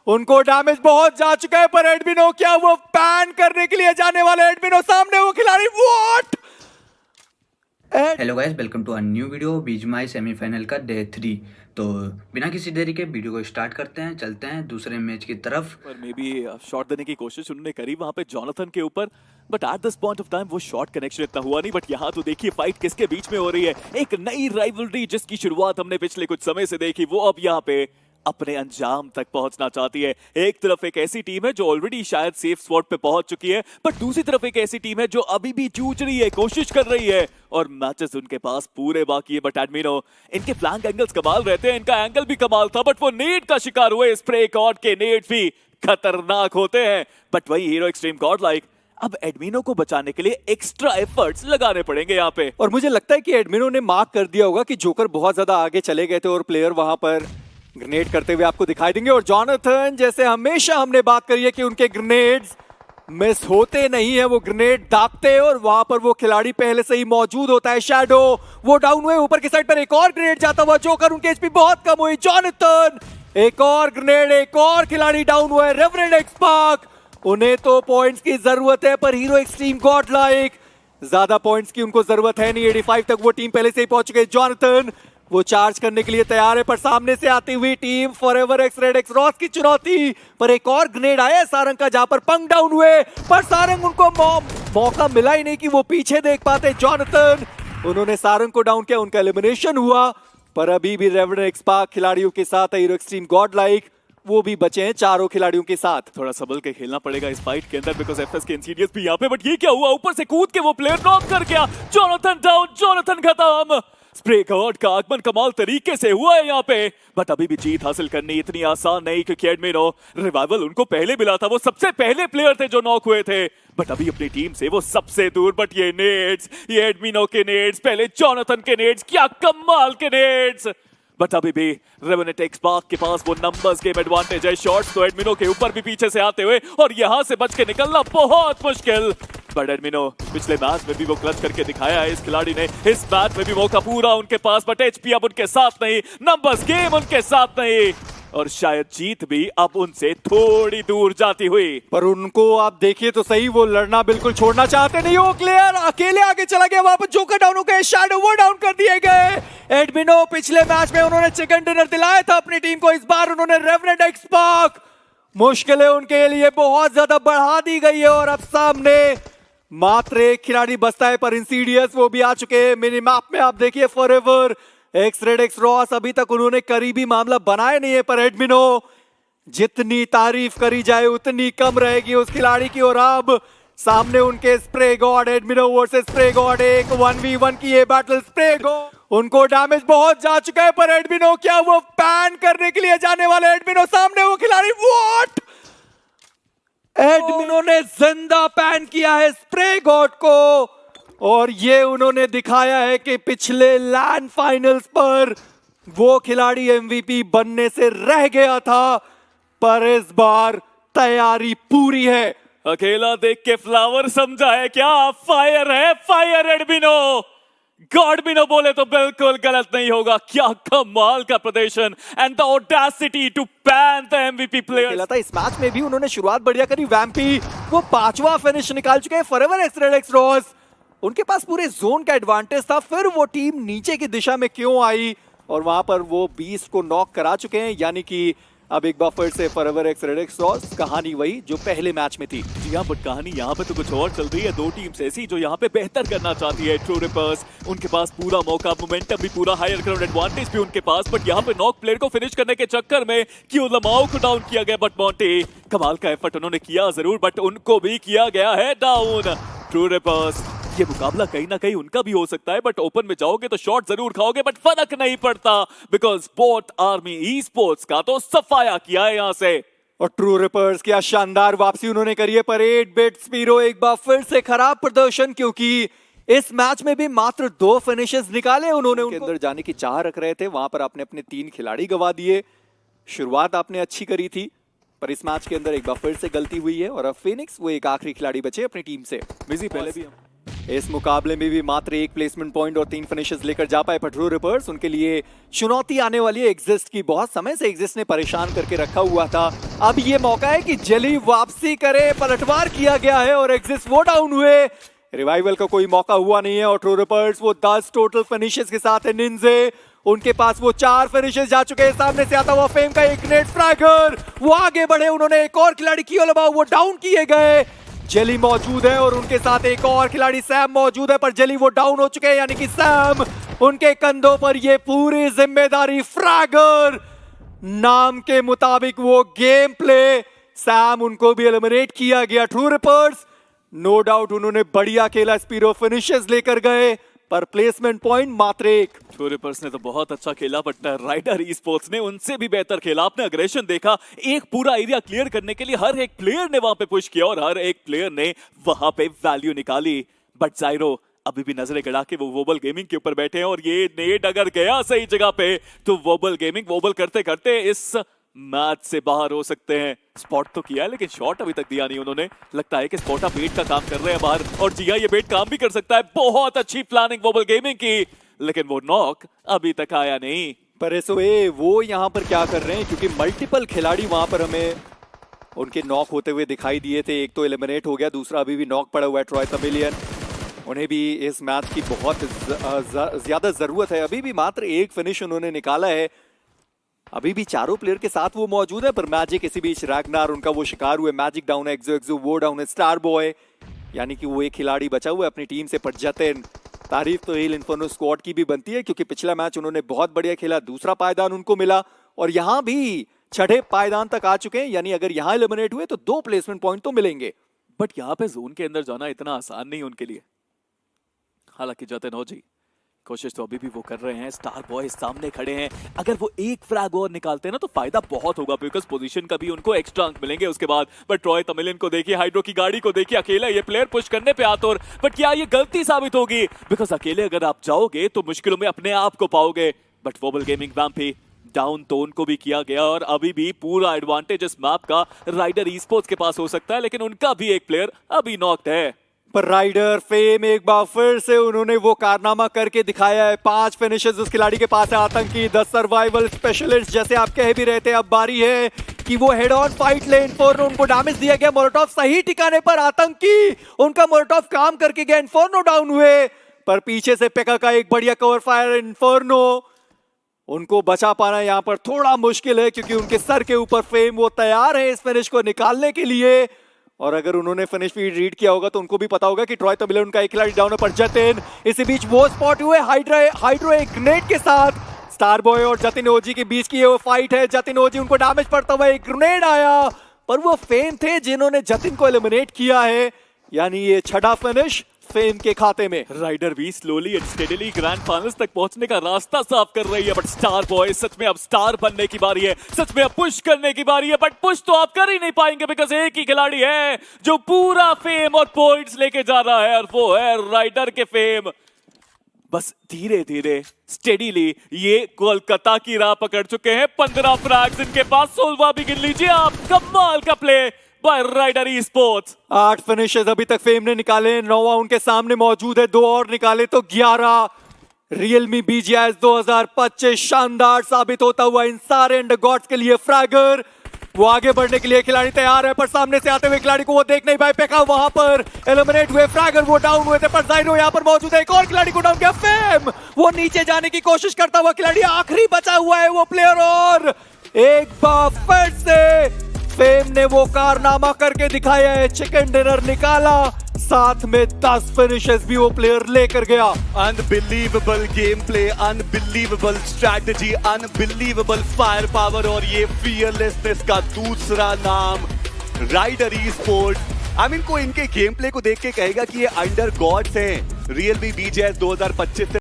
उनको डैमेज बहुत जा चुका है, पर एडमिनो क्या वो पैन करने के लिए जाने वाले एडमिनो सामने वो खिलाड़ी what. Hello guys, welcome to a new video BGMI semifinal का डे 3। तो बिना किसी देरी के वीडियो को स्टार्ट करते हैं, चलते हैं दूसरे मैच की तरफ। पर मे बी शॉट देने की कोशिश उन्होंने करी वहां पे जोनाथन के ऊपर, but at this point of time वो शॉट कनेक्शन इतना हुआ नहीं। बट यहाँ तो देखिए फाइट किसके बीच में हो रही है, एक नई राइवलरी जिसकी शुरुआत हमने पिछले कुछ समय से देखी, वो अब यहाँ पे अपने अंजाम तक पहुंचना चाहती है। एक तरफ एक ऐसी टीम है जो ऑलरेडी शायद सेफ स्पॉट पे पहुंच चुकी है, बट दूसरी तरफ एक ऐसी टीम है जो अभी भी जूझ रही है, कोशिश कर रही है और मैचेस उनके पास पूरे बाकी है। बट एडमिनो, इनके फ्लैंक एंगल्स कमाल रहते हैं, इनका एंगल भी कमाल था, बट वो नेट का शिकार हुए। स्प्रे गॉड के नेट भी खतरनाक होते हैं, बट वही हीरो एक्सट्रीम गॉड लाइक अब एडमिनो को बचाने के लिए एक्स्ट्रा एफर्ट्स लगाने पड़ेंगे यहाँ पे। और मुझे लगता है कि एडमिनो ने मार्क कर दिया होगा कि जोकर बहुत ज्यादा आगे चले गए थे और प्लेयर वहां पर ग्रेनेड करते हुए आपको दिखाई देंगे। और जोनाथन, जैसे हमेशा हमने बात करी है कि उनके ग्रेनेड्स मिस होते नहीं है, वो ग्रेनेड दागते हैं और वहां पर वो खिलाड़ी पहले से ही मौजूद होता है। शैडो वो डाउन हुए, ऊपर की साइड पर एक और ग्रेनेड जाता हुआ, जोकर उनके एचपी बहुत कम हुई। जोनाथन एक और ग्रेनेड, एक और खिलाड़ी डाउन हुआ है। रेवरेंड एक्सपार्क, उन्हें तो पॉइंट्स की जरूरत है, पर हीरो एक्सट्रीम गॉड लाइक ज्यादा पॉइंट्स की उनको जरूरत है नहीं। 85 तक वो टीम पहले से ही पहुंच चुके हैं। जोनाथन वो चार्ज करने के लिए तैयार है, पर सामने से आती हुई team forever x red x Ross की चुनौती, पर एक और ग्रेनेड आया सारंग का, जहां पर पंग डाउन हुए, पर सारंग उनको मौका मिला ही नहीं कि वो पीछे देख पाते। जोनाथन, उन्होंने सारंग को डाउन किया, उनका एलिमिनेशन हुआ, पर अभी भी रेवरेंड एक्सपार्क खिलाड़ियों के साथ है। हीरो एक्सट्रीम गॉड लाइक वो भी बचे हैं चारों खिलाड़ियों के साथ। थोड़ा संभल के खेलना पड़ेगा इस फाइट के अंदर, बिकॉज़ एफएस के इंसीडियस भी यहाँ पे। बट ये क्या हुआ, ऊपर से कूद के वो प्लेयर नॉक कर गया। जोनाथन डाउन, जोनाथन खत्म। स्प्रे गॉड का आगमन कमाल तरीके से हुआ है यहाँ पे, बट अभी भी जीत हासिल करनी इतनी आसान नहीं, क्योंकि एडमिनो रिवाइवल उनको पहले मिला था, वो सबसे पहले प्लेयर थे जो नॉक हुए थे, बट अभी अपनी टीम से वो सबसे दूर। बट ये नेड्स, ये एडमिनो के नेड्स, पहले जोनाथन के नेड्स, क्या कमाल के नेड्स। बट अभी भी रेवेनेंट एक्सपार्क के पास वो नंबर्स गेम एडवांटेज है। शॉट्स तो एडमिनो के ऊपर भी पीछे से आते हुए, और यहां से बच के निकलना बहुत मुश्किल। बट एडमिनो पिछले मैच में भी वो क्लच करके दिखाया है इस खिलाड़ी ने, इस मैच में भी मौका पूरा उनके पास, बट एचपी अब उनके साथ नहीं, नंबर्स गेम उनके साथ नहीं, और शायद जीत भी अब उनसे थोड़ी दूर जाती हुई। पर उनको आप देखिए तो सही, वो लड़ना बिल्कुल छोड़ना चाहते नहीं। वो प्लेयर अकेले आगे चला गया, वहां पर जोकर डाउन हो गए, शैडो वो डाउन कर दिए गए। एडमिनो पिछले मैच में उन्होंने चिकन डिनर दिलाया था अपनी टीम को, इस बार उन्होंने रेवरेंट एक्सपार्क, मुश्किलें उनके लिए बहुत ज्यादा बढ़ा दी गई है, और अब सामने मात्र एक खिलाड़ी बचता है, पर इंसीडियस वो भी आ चुके हैं। मिनी मैप में आप देखिए forever x red x Ross, अभी तक उन्होंने करीबी मामला बनाया नहीं है, पर एडमिनो जितनी तारीफ करी जाए उतनी कम रहेगी उस खिलाड़ी की। और अब सामने उनके स्प्रे गॉड, एडमिनो वर्सेस स्प्रे गॉड, एक 1v1 की ये बैटल। स्प्रे गॉड, उनको डैमेज बहुत जा चुका है, पर एडमिनो क्या वो पैन करने के लिए जाने वाले एडमिनो सामने वो खिलाड़ी व्हाट। एडमिनो ने जिंदा पैन किया है स्प्रे गॉड को, और ये उन्होंने दिखाया है कि पिछले लैंड फाइनल्स पर वो खिलाड़ी एमवीपी बनने से रह गया था, पर इस बार तैयारी पूरी है। अकेला देख के फ्लावर समझा है क्या, फायर है फायर। एडमिनो गॉडमिनो बोले तो बिल्कुल गलत नहीं होगा। क्या कमाल का प्रदर्शन, and the audacity to pan the MVP player. इस मैच में भी उन्होंने शुरुआत बढ़िया करी। वैम्पी वो 5वां फिनिश निकाल चुके हैं। Forever x red x Ross, उनके पास पूरे जोन का एडवांटेज था, फिर वो टीम नीचे की दिशा में क्यों आई, और वहां पर वो 20 को नॉक करा चुके हैं, यानी कि अब एक बार फिर से forever x red x Ross कहानी वही जो पहले मैच में थी। जी हाँ, बट कहानी यहाँ पे तो कुछ और चल रही है। दो टीम्स ऐसी जो यहाँ पे बेहतर करना चाहती है। ट्रू रिपर्स, उनके पास पूरा मौका, मोमेंटम भी पूरा, हायर ग्राउंड एडवांटेज भी उनके पास, बट यहाँ पे नॉक प्लेयर को फिनिश करने के चक्कर में क्यों लमाओ को डाउन किया गया। बट मॉन्टी कमाल का एफर्ट उन्होंने किया जरूर, बट उनको भी किया गया है डाउन। ट्रू रिपर्स, ये मुकाबला कहीं ना कहीं उनका भी हो सकता है, बट ओपन में जाओगे तो शॉट जरूर खाओगे, बट फर्क नहीं पड़ता, because boat army e sports का तो सफाया किया है यहाँ से। और ट्रू रिपर्स क्या शानदार वापसी उन्होंने करी है, पर 8-बिट स्पीरो एक बार फिर से खराब प्रदर्शन, क्योंकि इस मैच में भी मात्र 2 फिनिशेस निकाले उन्होंने। उनके अंदर जाने की चाह रख रहे थे, वहां पर आपने अपने 3 खिलाड़ी गवा दिए। शुरुआत आपने अच्छी करी थी, पर इस मैच के अंदर एक बार फिर से गलती हुई है, और अब फिनिक्स वो एक आखिरी खिलाड़ी बचे अपनी टीम से। बिजी पहले भी हम इस मुकाबले में भी मात्र 1 प्लेसमेंट पॉइंट और 3 फिनिशेस लेकर जा पाए पटरू रिपर्स। उनके लिए चुनौती आने वाली है एग्जिस्ट की। बहुत समय से एग्जिस्ट ने परेशान करके रखा हुआ था। अब ये मौका है कि जली वापसी करे। पलटवार किया गया है और एग्जिस्ट वो डाउन हुए। रिवाइवल का कोई मौका हुआ नहीं है और ट्रू रिपर्स वो 10 टोटल फिनिशेस के साथ है। निंजे उनके पास वो 4 फिनिशेस जा चुके हैं। सामने से आता हुआ फेम का एक नेट फ्रैगर, वो आगे बढ़े। उन्होंने एक और खिलाड़ी कियो लबाओ वो डाउन किए गए। जेली मौजूद है और उनके साथ एक और खिलाड़ी सैम मौजूद है, पर जेली वो डाउन हो चुके हैं, यानी कि सैम उनके कंधों पर ये पूरी जिम्मेदारी। फ्रैगर नाम के मुताबिक वो गेम प्ले, सैम उनको भी एलिमिनेट किया गया। ट्रू रिपर्स नो डाउट उन्होंने बढ़िया खेला, स्पीरो फिनिशेस लेकर गए, पर प्लेसमेंट पॉइंट मात्र 1। ट्रू रिपर्स ने तो बहुत अच्छा खेला, बट राइडर ई स्पोर्ट्स ने उनसे भी बेहतर खेला। आपने अग्रेशन देखा, एक पूरा एरिया क्लियर करने के लिए हर एक प्लेयर ने वहां पे पुश किया और हर एक प्लेयर ने वहां पे वैल्यू निकाली। बट जायरो अभी भी नजरें गड़ा के वो वोबल गेमिंग के ऊपर बैठे हैं और ये नेट अगर गया सही जगह पे तो वोबल गेमिंग वोबल करते करते इस मैच से बाहर हो सकते हैं। स्पॉट तो किया है लेकिन शॉट अभी तक दिया नहीं उन्होंने। लगता है कि स्पॉटा बेट का काम कर रहे हैं बाहर, और जिया ये बेट काम भी कर सकता है। बहुत अच्छी प्लानिंग वोबल गेमिंग की, लेकिन वो नॉक अभी तक आया नहीं। पर एसओए वो यहाँ पर क्या कर रहे हैं, क्योंकि मल्टीपल खिलाड़ी वहां पर हमें उनके नॉक होते हुए दिखाई दिए थे। एक तो एलिमिनेट हो गया, दूसरा अभी भी नॉक पड़ा हुआ है ट्रॉय तमिलियन। उन्हें भी इस मैच की बहुत ज्यादा जरूरत है। अभी भी मात्र 1 फिनिश उन्होंने निकाला है। अभी भी चारों प्लेयर के साथ वो मौजूद है, पर मैजिक इसी बीच रैगनार उनका वो शिकार हुए। मैजिक डाउन है, एक्सो एक्सो वो डाउन है, स्टार बॉय यानी कि वो एक खिलाड़ी बचा हुआ है अपनी टीम से। पर जतिन, तारीफ तो हिल इन्फर्नो स्क्वाड की भी बनती है, क्योंकि पिछला मैच उन्होंने बहुत बढ़िया खेला, दूसरा पायदान उनको मिला और यहाँ भी 6ठे पायदान तक आ चुके हैं। यानी अगर यहाँ एलिमिनेट हुए तो 2 प्लेसमेंट पॉइंट तो मिलेंगे। बट यहाँ पे जोन के अंदर जाना इतना आसान नहीं उनके लिए। हालांकि जतिन हो जी कोशिश तो अभी भी वो कर रहे हैं। स्टार बॉय सामने खड़े हैं, अगर वो एक फ्रैग और निकालते हैं ना तो फायदा बहुत होगा, बिकॉज पोजीशन का भी उनको एक्स्ट्रा अंक मिलेंगे उसके बाद। बट ट्रॉय तमिलियन को देखिए, हाइड्रो की गाड़ी को देखिए, अकेला ये प्लेयर पुश करने पे आतुर। बट क्या ये गलती साबित होगी, बिकॉज अकेले अगर आप जाओगे तो मुश्किलों में अपने आप को पाओगे। बट वोबल गेमिंग वैम्पी डाउन तो उनको भी किया गया और अभी भी पूरा एडवांटेज इस मैप का राइडर ई स्पोर्ट्स के पास हो सकता है, लेकिन उनका भी एक प्लेयर अभी नॉक्ड है। पर राइडर फेम एक बार फिर से उन्होंने वो कारनामा करके दिखाया है। 5 फिनिशेस उस खिलाड़ी के पास है। आतंकी 10 सर्वाइवल स्पेशलिस्ट, जैसे आप कह भी रहे थे, अब बारी है कि वो हेड ऑन फाइट ले। इन्फोर्नो उनको डैमेज दिया गया, मोलोटॉव सही ठिकाने पर। आतंकी उनका मोलोटॉव काम करके गया, इन्फोर्नो डाउन हुए, पर पीछे से पेका का एक बढ़िया कवर फायर। इन्फोर्नो उनको बचा पाना यहाँ पर थोड़ा मुश्किल है, क्योंकि उनके सर के ऊपर फेम वो तैयार है इस फिनिश को निकालने के लिए। और अगर उन्होंने फिनिश फीड रीड किया होगा तो उनको भी पता होगा कि ट्रॉय तमिलियन उनका एक खिलाड़ी डाउन है। पर जतिन इसी बीच वो स्पॉट हुए हाइड्रो एक ग्रेनेड के साथ। स्टार बॉय और जतिन ओजी के बीच की ये वो फाइट है। जतिन ओजी उनको डैमेज पड़ता हुआ एक ग्रेनेड आया, पर वो फेम थे जिन्होंने जतिन को एलिमिनेट किया है, यानी ये 6ठा फिनिश फेम के खाते में। राइडर भी slowly and steadily grand finals तक पहुंचने का रास्ता साफ कर रही है। बट स्टार बॉय सच में अब स्टार बनने की बारी है, सच में अब पुश करने की बारी है। बट पुश तो आप कर ही नहीं पाएंगे, बिकॉज एक ही खिलाड़ी है जो पूरा फेम और पॉइंट्स लेके जा रहा है, और वो है राइडर के फेम। बस धीरे धीरे स्टेडीली ये कोलकाता की राह पकड़ चुके हैं। 15 फ्रैग्स इनके पास, 16 भी गिन लीजिए आप। कमाल का play by Raider esports. 8 finishes अभी तक फेम ने निकाले, 9 उनके सामने मौजूद है, 2 और निकाले तो 11। रियलमी बीजीआईएस 2025 शानदार साबित होता हुआ इन सारे अंडर गॉड्स के लिए। फ्रैगर वो आगे बढ़ने के लिए खिलाड़ी तैयार है, पर सामने से आते हुए खिलाड़ी को वो देख नहीं पाए। पेका वहां पर एलिमिनेट हुए, फ्रैगर वो डाउन हुए थे, पर जाइरो यहां पर मौजूद है। एक और खिलाड़ी को डाउन किया। फेम वो नीचे जाने की कोशिश करता हुआ खिलाड़ी, आखिरी बचा हुआ है वो प्लेयर। और एक बार फिर से फेम ने वो कारनामा करके दिखाया है, चिकन डिनर निकाला, साथ में 10 फिनिशेस भी वो प्लेयर लेकर गया। Unbelievable gameplay, unbelievable strategy, unbelievable firepower, और ये फियरलेसनेस का दूसरा नाम Raider esports. I mean कोई इनके गेम प्ले को देख के कहेगा कि ये अंडर गॉड्स हैं। रियलमी बीजीआईएस 2025 से